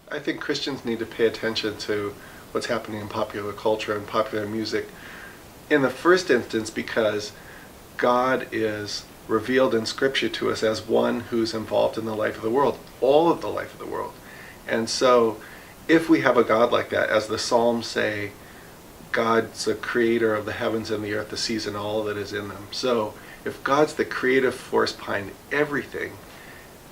I think Christians need to pay attention to what's happening in popular culture and popular music in the first instance because God is revealed in Scripture to us as one who's involved in the life of the world, all of the life of the world. And so if we have a God like that, as the Psalms say, God's the creator of the heavens and the earth, the seas and all that is in them. So if God's the creative force behind everything,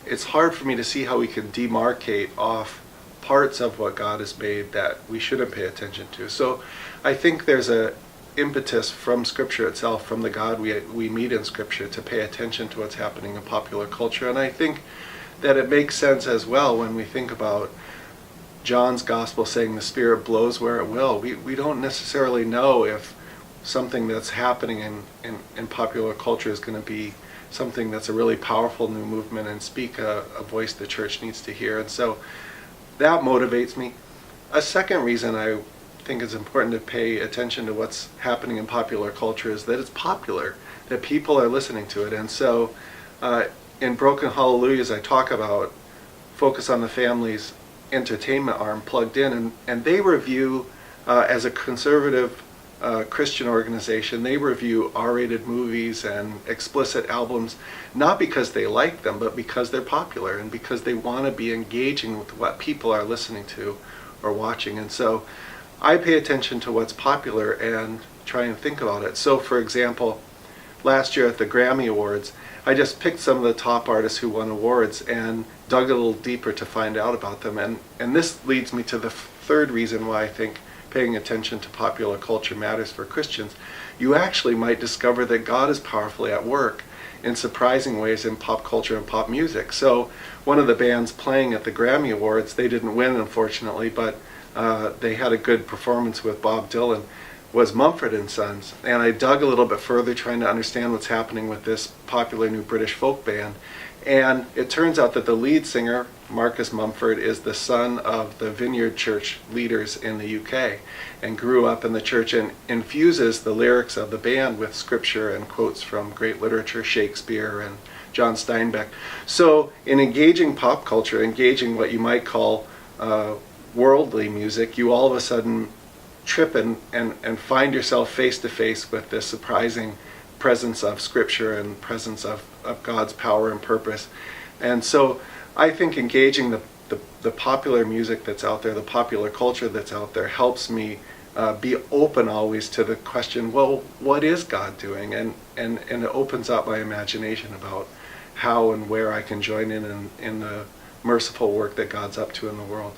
it's hard for me to see how we can demarcate off parts of what God has made that we shouldn't pay attention to. So I think there's a impetus from Scripture itself, from the God we meet in Scripture, to pay attention to what's happening in popular culture. And I think that it makes sense as well when we think about John's Gospel saying the Spirit blows where it will. We don't necessarily know if something that's happening in popular culture is going to be something that's a really powerful new movement and speak a voice the church needs to hear. And so that motivates me. A second reason I think it's important to pay attention to what's happening in popular culture is that it's popular, that people are listening to it. And so in Broken Hallelujahs, I talk about Focus on the Family's entertainment arm, Plugged In, and they review, as a conservative Christian organization, they review R-rated movies and explicit albums, not because they like them, but because they're popular and because they want to be engaging with what people are listening to or watching. And so I pay attention to what's popular and try and think about it. So for example, last year at the Grammy Awards, I just picked some of the top artists who won awards and dug a little deeper to find out about them. And this leads me to the third reason why I think paying attention to popular culture matters for Christians. You actually might discover that God is powerfully at work in surprising ways in pop culture and pop music. So one of the bands playing at the Grammy Awards, they didn't win unfortunately, but they had a good performance with Bob Dylan, was Mumford & Sons. And I dug a little bit further trying to understand what's happening with this popular new British folk band. And it turns out that the lead singer, Marcus Mumford, is the son of the Vineyard Church leaders in the UK and grew up in the church and infuses the lyrics of the band with scripture and quotes from great literature, Shakespeare and John Steinbeck. So in engaging pop culture, engaging what you might call worldly music, you all of a sudden trip and find yourself face to face with this surprising presence of Scripture and presence of God's power and purpose. And so I think engaging the popular music that's out there, the popular culture that's out there, helps me be open always to the question, well, what is God doing? And it opens up my imagination about how and where I can join in the merciful work that God's up to in the world.